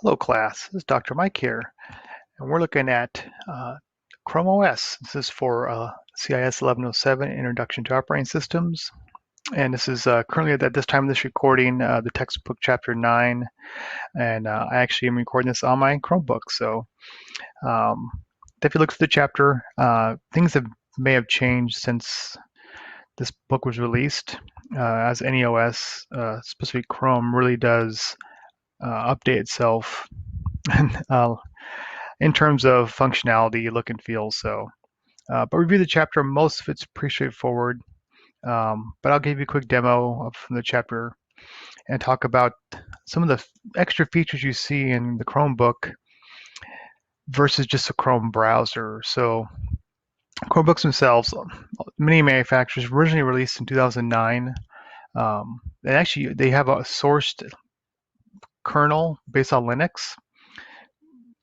Hello class, this is Dr. Mike here, and we're looking at Chrome OS. This is for CIS 1107, Introduction to Operating Systems. And this is currently at this time of this recording, the textbook chapter 9, and I actually am recording this on my Chromebook. So if you look through the chapter, things may have changed since this book was released, as any OS, specifically Chrome, really does update itself in terms of functionality, look and feel. But review the chapter. Most of it's pretty straightforward. But I'll give you a quick demo from the chapter and talk about some of the extra features you see in the Chromebook versus just a Chrome browser. So Chromebooks themselves, many manufacturers originally released in 2009. And actually, they have a sourced kernel based on Linux.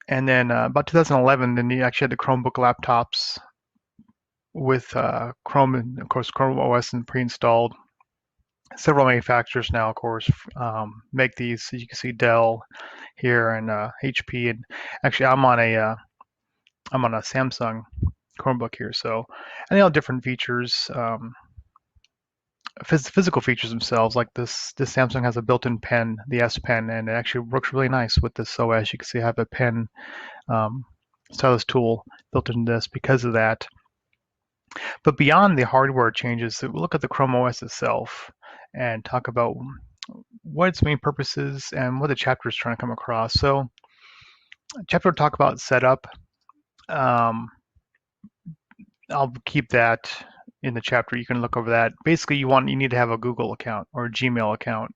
And then about 2011, then you actually had the Chromebook laptops with Chrome, and of course, Chrome OS and pre-installed. Several manufacturers now, of course, make these. As you can see, Dell here and HP, and actually, I'm on a Samsung Chromebook here. So, and they all have different features, physical features themselves. Like this Samsung has a built-in pen, the S Pen, and it actually works really nice with this OS. You can see I have a pen stylus tool built into this because of that. But beyond the hardware changes, we'll look at the Chrome OS itself and talk about what its main purpose is and what the chapter is trying to come across. So, chapter will talk about setup. Um, I'll keep that in the chapter. You can look over that. Basically, you need to have a Google account or a Gmail account.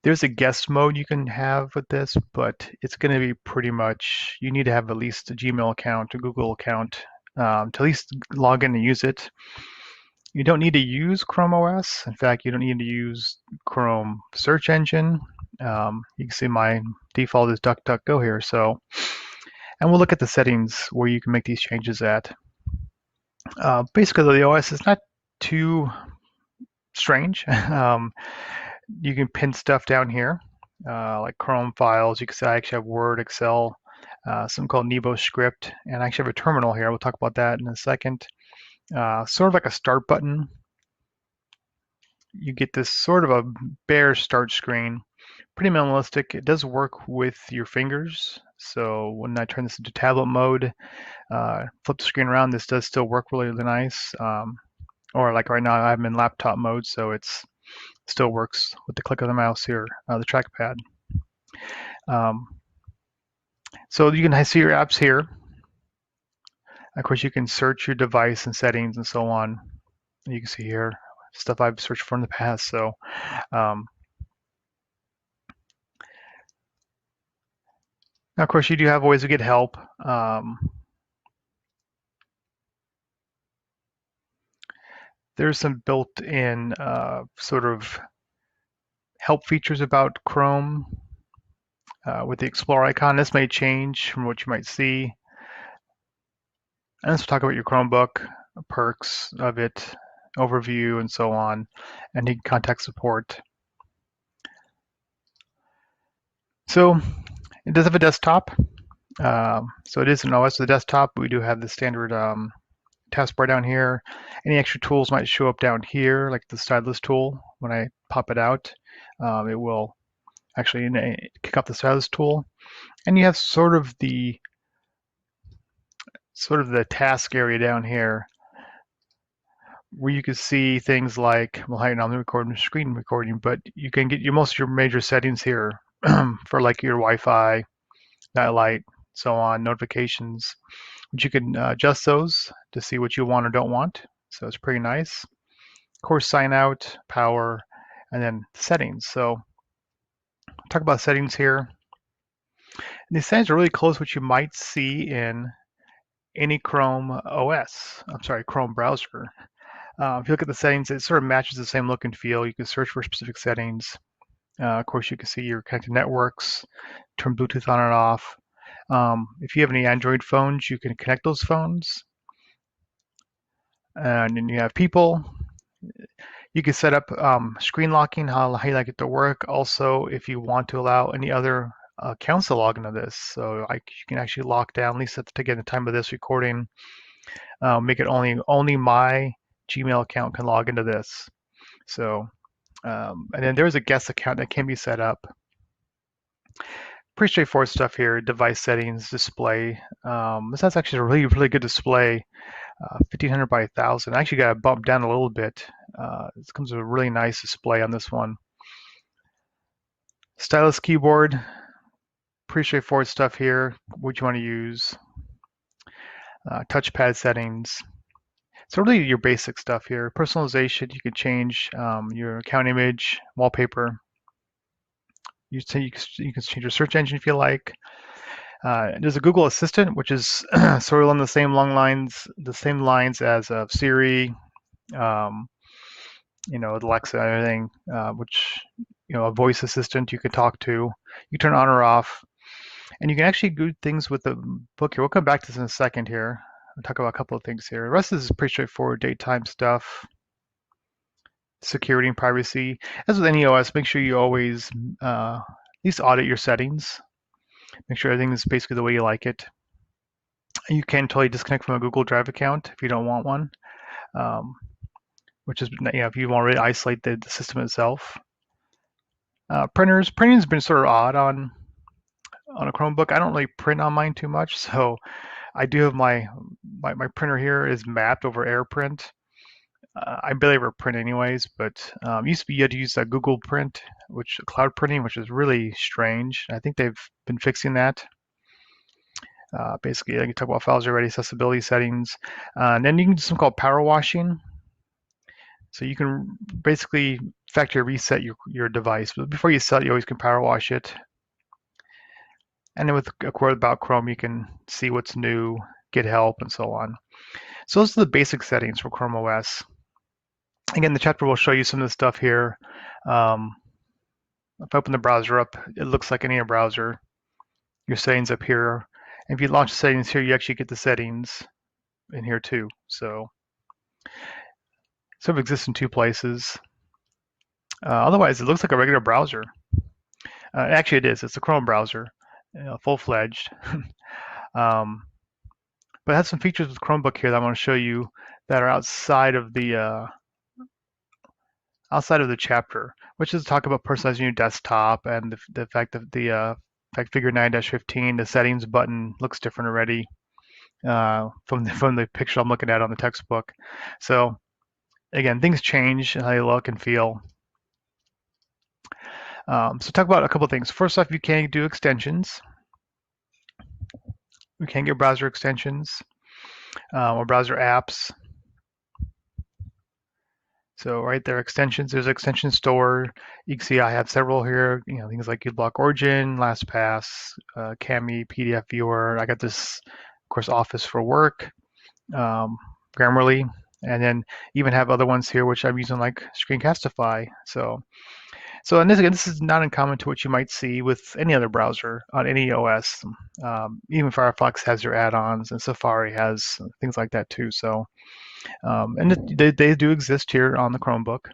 There's a guest mode you can have with this, but it's going to be pretty much you need to have at least a Gmail account, a Google account, to at least log in and use it. You don't need to use Chrome OS. In fact, you don't need to use Chrome search engine. You can see my default is DuckDuckGo here. So, and we'll look at the settings where you can make these changes at. Basically, the OS is not too strange. You can pin stuff down here, like Chrome files. You can see I actually have Word, Excel, something called Nebo script, and I actually have a terminal here. We'll talk about that in a second. Sort of like a start button. You get this sort of a bare start screen. Pretty minimalistic. It does work with your fingers. So when I turn this into tablet mode, flip the screen around, this does still work really, really nice. Or like right now, I'm in laptop mode, so it's still works with the click of the mouse here, the trackpad. So you can see your apps here. Of course, you can search your device and settings and so on. You can see here stuff I've searched for in the past. So now, of course, you do have ways to get help. There's some built-in sort of help features about Chrome with the Explore icon. This may change from what you might see. And let's talk about your Chromebook, perks of it, overview, and so on, and you can contact support. So it does have a desktop. So it is an OS with a desktop. We do have the standard taskbar down here. Any extra tools might show up down here, like the stylus tool. When I pop it out, it will actually kick off the stylus tool. And you have sort of the task area down here where you can see things like, well, I'm recording screen recording, but you can get most of your major settings here for like your Wi-Fi, nightlight, so on, notifications. But you can adjust those to see what you want or don't want. So it's pretty nice. Of course, sign out, power, and then settings. So I'll talk about settings here. And these settings are really close to what you might see in any Chrome OS. I'm sorry, Chrome browser. If you look at the settings, it sort of matches the same look and feel. You can search for specific settings. Of course, you can see your connected networks, turn Bluetooth on and off. If you have any Android phones, you can connect those phones. And then you have people. You can set up screen locking, how you like it to work. Also, if you want to allow any other accounts to log into this, so you can actually lock down, at least at the time of this recording, make it only my Gmail account can log into this. So, and then there's a guest account that can be set up. Pretty straightforward stuff here. Device settings, display. This has actually a really good display. 1500 by 1000. I actually got to bump down a little bit. This comes with a really nice display on this one. Stylus keyboard. Pretty straightforward stuff here. What you want to use. Touchpad settings. So really your basic stuff here. Personalization, you can change your account image, wallpaper. You can change your search engine if you like. There's a Google Assistant, which is sort of on the same lines as Siri, Alexa, and everything, which a voice assistant you can talk to. You turn on or off, and you can actually do things with the book here. We'll come back to this in a second here. I'll talk about a couple of things here. The rest of this is pretty straightforward daytime stuff. Security and privacy. As with any OS, make sure you always at least audit your settings. Make sure everything is basically the way you like it. You can totally disconnect from a Google Drive account if you don't want one, which is, if you want to really isolate the system itself. Printers. Printing has been sort of odd on a Chromebook. I don't really print on mine too much, so I do have my printer here is mapped over AirPrint. I barely ever print anyways, but used to be you had to use that Google Print, which cloud printing, which is really strange. I think they've been fixing that. Basically, I can talk about files already, accessibility settings, and then you can do something called power washing. So you can basically factory reset your device, but before you set it, you always can power wash it. And then with a quote about Chrome, you can see what's new, get help, and so on. So those are the basic settings for Chrome OS. Again, the chapter will show you some of the stuff here. If I open the browser up, it looks like any other browser. Your settings up here. And if you launch the settings here, you actually get the settings in here too. So it sort of exists in two places. Otherwise, it looks like a regular browser. Actually, it is. It's a Chrome browser, full-fledged. But it has some features with Chromebook here that I want to show you that are outside of the chapter, which is to talk about personalizing your desktop and the fact that the figure 9-15, the settings button looks different already from the picture I'm looking at on the textbook. So again, things change in how they look and feel. So talk about a couple of things. First off, you can do extensions. We can get browser extensions or browser apps. So right there, extensions, there's an extension store. You can see I have several here, things like uBlock Origin, LastPass, Cami, PDF Viewer. I got this, of course, Office for Work, Grammarly, and then even have other ones here, which I'm using like Screencastify. So and this is not uncommon to what you might see with any other browser on any OS. Even Firefox has their add-ons, and Safari has things like that too. So, and they do exist here on the Chromebook.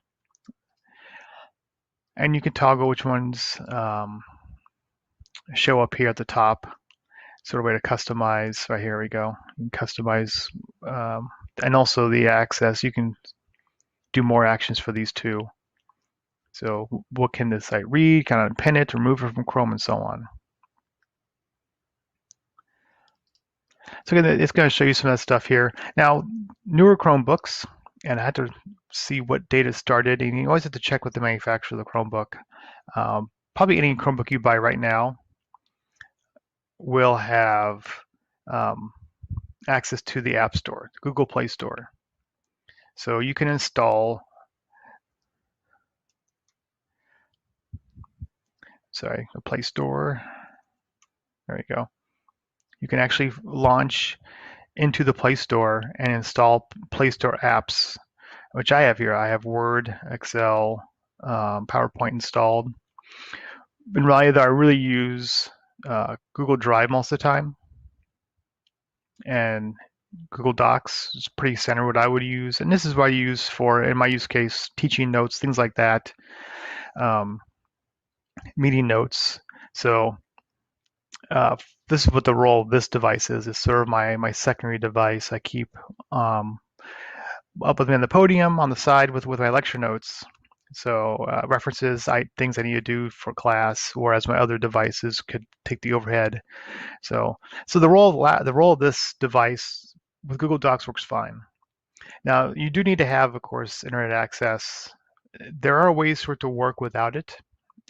And you can toggle which ones show up here at the top. Sort of way to customize. Right here we go. You can customize, and also the access. You can do more actions for these two. So what can the site read, kind of pin it, remove it from Chrome, and so on. So again, it's going to show you some of that stuff here. Now, newer Chromebooks, and I had to see what date it started, and you always have to check with the manufacturer of the Chromebook. Probably any Chromebook you buy right now will have access to the App Store, the Google Play Store. So you can install the Play Store. There you go. You can actually launch into the Play Store and install Play Store apps, which I have here. I have Word, Excel, PowerPoint installed. In reality, I really use Google Drive most of the time. And Google Docs is pretty standard what I would use, and this is what I use for, in my use case, teaching notes, things like that, um, meeting notes. So uh, this is what the role of this device is sort of my secondary device. I keep um, up with me on the podium on the side with my lecture notes. So references, things I need to do for class, whereas my other devices could take the overhead. So the role of this device with Google Docs works fine. Now you do need to have, of course, internet access. There are ways for it to work without it,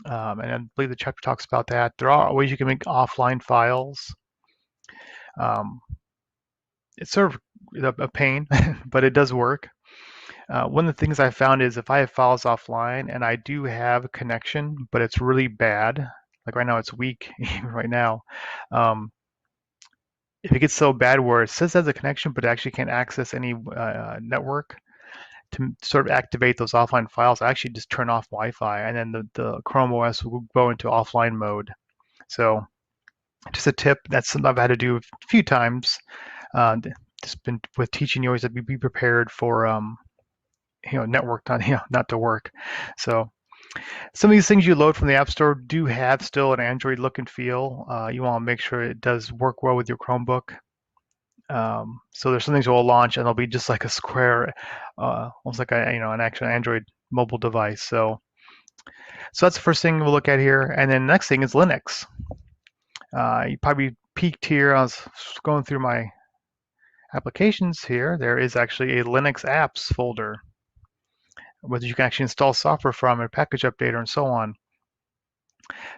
and I believe the chapter talks about that. There are ways you can make offline files. Um, it's sort of a pain, but it does work. One of the things I found is if I have files offline and I do have a connection, but it's really bad, like right now it's weak, even right now. Um, if it gets so bad where it says it has a connection, but it actually can't access any network, to sort of activate those offline files, I actually just turn off Wi-Fi, and then the Chrome OS will go into offline mode. So just a tip, that's something I've had to do a few times. Just been with teaching, you always have to be prepared for network not to work. So some of these things you load from the App Store do have still an Android look and feel. You want to make sure it does work well with your Chromebook. So there's some things that will launch and they'll be just like a square, almost like an actual Android mobile device. So that's the first thing we'll look at here. And then the next thing is Linux. You probably peeked here. I was going through my applications here. There is actually a Linux apps folder, whether you can actually install software from a package updater and so on.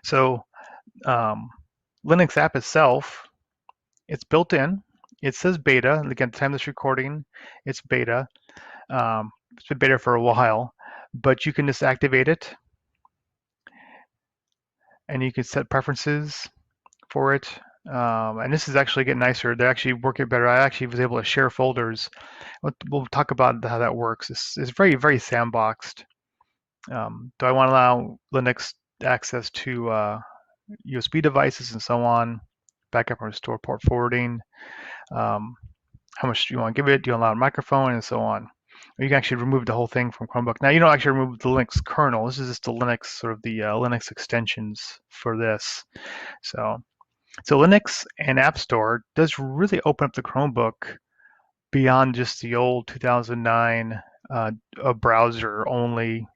So um, Linux app itself, it's built in. It says beta. Again, at the time of this recording, it's beta. It's been beta for a while, but you can just activate it and you can set preferences for it. And this is actually getting nicer. They're actually working better. I actually was able to share folders. We'll talk about how that works. It's very, very sandboxed. Do I want to allow Linux access to USB devices and so on, backup and restore port forwarding? Um, how much do you want to give it? Do you allow a microphone and so on? Or you can actually remove the whole thing from Chromebook. Now you don't actually remove the Linux kernel. This is just the Linux, sort of the Linux extensions for this. So Linux and App Store does really open up the Chromebook beyond just the old 2009 a browser only,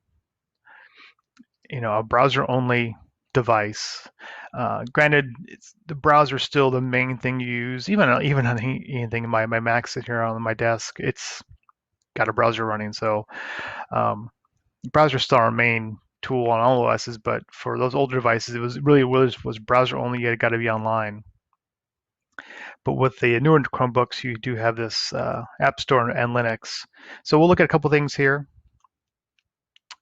a browser only device. Granted, the browser is still the main thing you use. Even on anything, my Mac sitting here on my desk, it's got a browser running. So um, browser is still our main tool on all OSs, but for those older devices, it was browser only. You got to be online. But with the newer Chromebooks, you do have this App Store and Linux. So we'll look at a couple things here.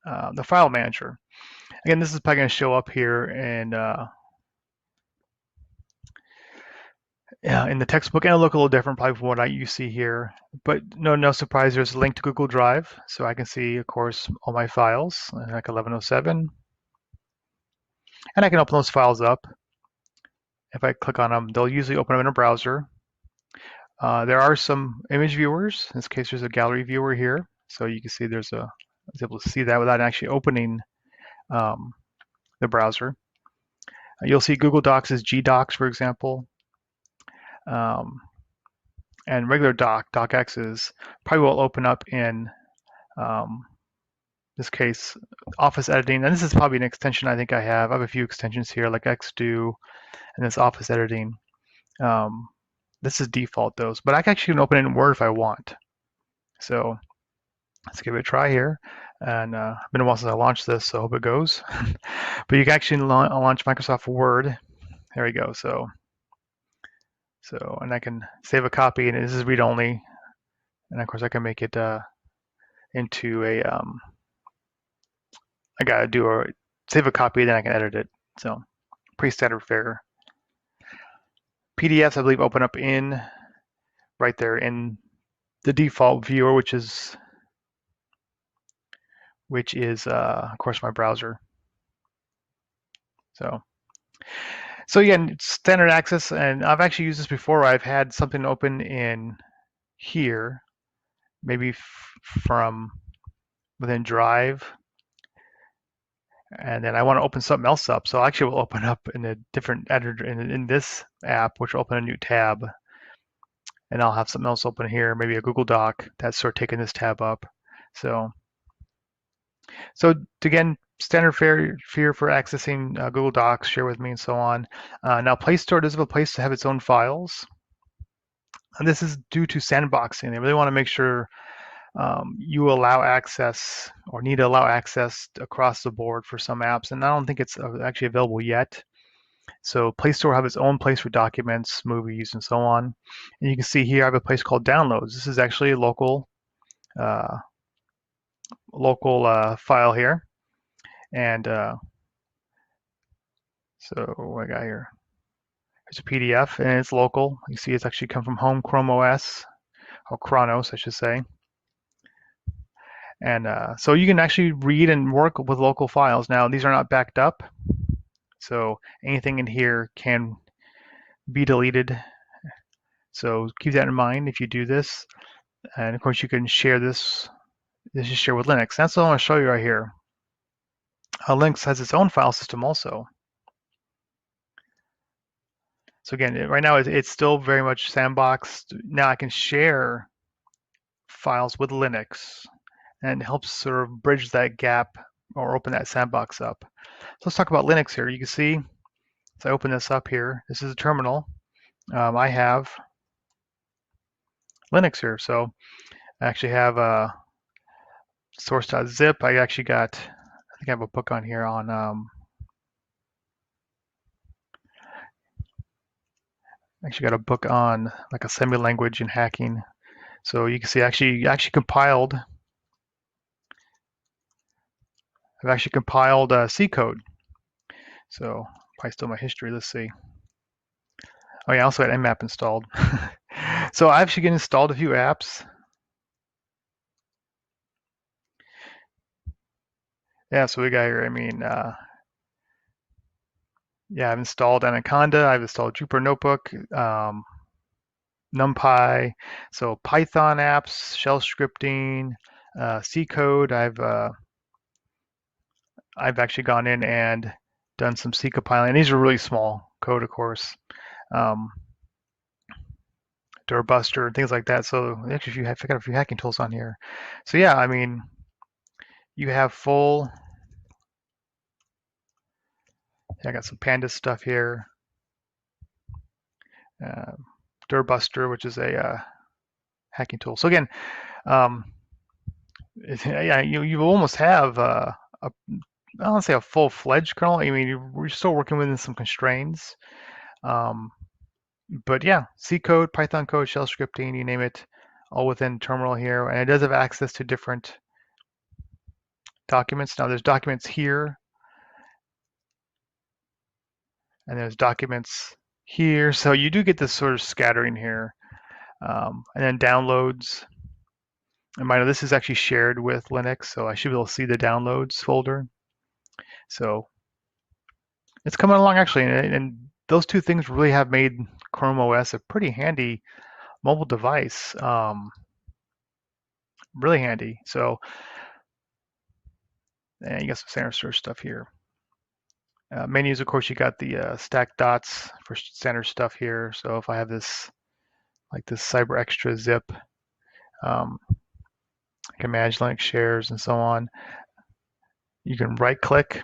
The file manager. Again, this is probably going to show up here in the textbook, and it'll look a little different probably from what you see here. But no surprise, there's a link to Google Drive. So I can see, of course, all my files, like 1107. And I can open those files up. If I click on them, they'll usually open up in a browser. There are some image viewers. In this case, there's a gallery viewer here. So you can see I was able to see that without actually opening the browser. You'll see Google Docs as GDocs, for example. And regular docx is probably will open up in this case, Office editing. And this is probably an extension I think I have. I have a few extensions here like Xdo and this Office editing. This is default those, but I can actually open it in Word if I want. So let's give it a try here. And it's been a while since I launched this, so I hope it goes. But you can actually launch Microsoft Word. There we go. So, and I can save a copy, and this is read-only. And of course, I can make it into a. I gotta save a copy, then I can edit it. So, pretty standard fare. PDFs, I believe, open up right there in the default viewer, which is of course my browser. So again, it's standard access, and I've actually used this before. I've had something open in here, maybe from within Drive, and then I want to open something else up. So actually we'll open up in a different editor in this app, which will open a new tab, and I'll have something else open here, maybe a Google Doc that's sort of taking this tab up. So again, standard fare for accessing Google Docs, share with me, and so on. Now Play Store does have a place to have its own files. And this is due to sandboxing. They really want to make sure you allow access or need to allow access across the board for some apps. And I don't think it's actually available yet. So Play Store will have its own place for documents, movies, and so on. And you can see here I have a place called Downloads. This is actually a local file here. And so what I got here? It's a PDF and it's local. You see it's actually come from home Chrome OS, or Chronos, I should say. And so you can actually read and work with local files. Now, these are not backed up, so anything in here can be deleted. So keep that in mind if you do this. And of course, you can share this. This is shared with Linux. That's what I want to show you right here. Lynx has its own file system also. So again, right now it's still very much sandboxed. Now I can share files with Linux, and it helps sort of bridge that gap or open that sandbox up. So let's talk about Linux here. You can see, so I open this up here. This is a terminal. I have Linux here. So I actually have a source.zip. I think I have a book on here on actually got a book on like assembly language and hacking. So you can see actually compiled. I've actually compiled C code. So probably still my history. Let's see. Oh yeah, I also had Nmap installed. So I actually installed a few apps. Yeah, so we got here, yeah, I've installed Anaconda, I've installed Jupyter Notebook, NumPy, so Python apps, shell scripting, C code. I've actually gone in and done some C compiling. And these are really small code, of course. Doorbuster and things like that. So actually, I've got a few hacking tools on here. So yeah, I mean, you have full. I got some Pandas stuff here. Doorbuster, which is a hacking tool. So again, yeah, you almost have I don't want to say a full-fledged kernel. I mean, we're still working within some constraints. But yeah, C code, Python code, shell scripting, you name it, all within terminal here. And it does have access to different documents. Now there's documents here, and there's documents here. So you do get this sort of scattering here. And then downloads. And mind you, this is actually shared with Linux, so I should be able to see the downloads folder. So it's coming along actually, and those two things really have made Chrome OS a pretty handy mobile device. Really handy. So, and you got some standard search stuff here. Menus, of course, you got the stack dots for standard stuff here. So if I have this, like this Cyber Extra zip, I can manage Linux shares and so on. You can right click,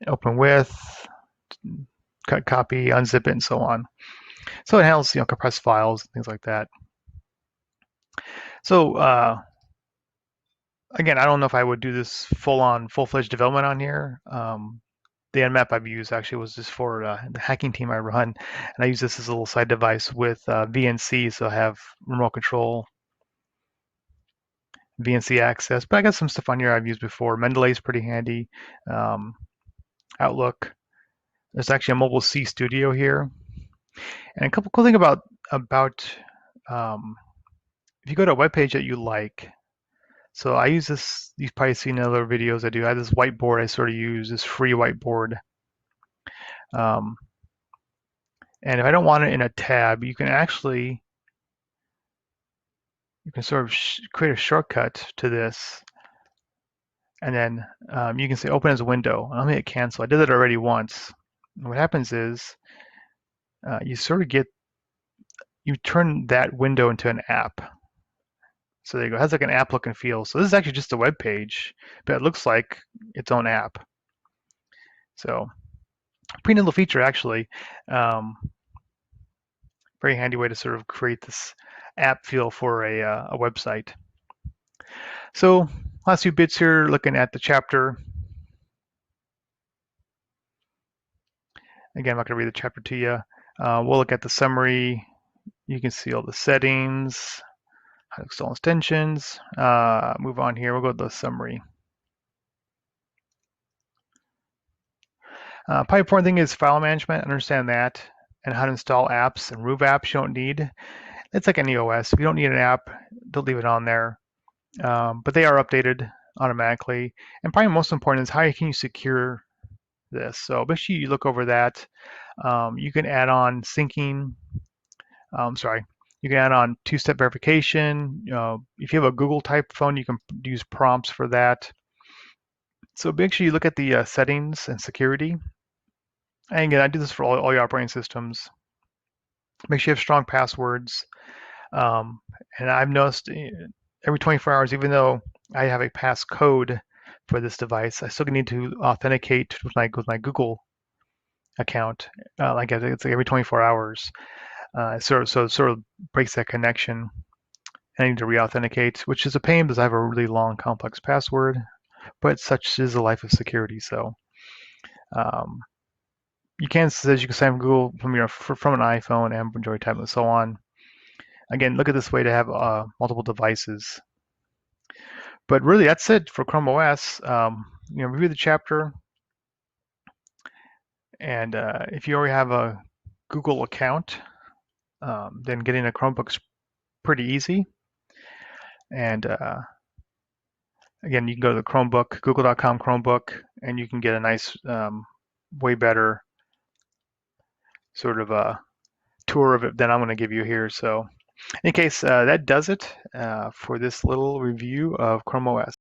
open with, cut copy, unzip it, and so on. So it handles, compressed files and things like that. So again, I don't know if I would do this full-fledged development on here. The Nmap I've used actually was just for the hacking team I run, and I use this as a little side device with VNC, so I have remote control, VNC access. But I got some stuff on here I've used before. Mendeley is pretty handy. Outlook. There's actually a mobile C Studio here, and a couple cool things about if you go to a web page that you like. So I use this. You've probably seen in other videos I do. I have this whiteboard I sort of use, this free whiteboard. And if I don't want it in a tab, you can actually you can sort of create a shortcut to this, and then you can say open as a window. I'm gonna hit cancel. I did that already once. And what happens is you sort of you turn that window into an app. So there you go. It has like an app look and feel. So this is actually just a web page, but it looks like its own app. So pretty neat little feature actually. Um, very handy way to sort of create this app feel for a website. So last few bits here, looking at the chapter. Again, I'm not going to read the chapter to you. We'll look at the summary. You can see all the settings, how to install extensions. Move on here. We'll go to the summary. Probably important thing is file management. Understand that, and how to install apps and remove apps you don't need. It's like any OS. If you don't need an app, don't leave it on there. But they are updated automatically. And probably most important is how can you secure this. So make sure you look over that. You can add on syncing. You can add on two-step verification. If you have a Google type phone, you can use prompts for that. So make sure you look at the settings and security. And again, I do this for all your operating systems. Make sure you have strong passwords. And I've noticed every 24 hours, even though I have a passcode for this device, I still need to authenticate with my Google account. Like it's like every 24 hours. So it sort of breaks that connection. And I need to re-authenticate, which is a pain because I have a really long, complex password. But such is the life of security. So you can sign from Google from an iPhone, Android tablet, and so on. Again, look at this way to have multiple devices. But really, that's it for Chrome OS. Review the chapter, and if you already have a Google account, then getting a Chromebook's pretty easy. And again, you can go to the Chromebook, google.com Chromebook, and you can get a nice, way better sort of a tour of it than I'm going to give you here. So in any case, that does it for this little review of Chrome OS.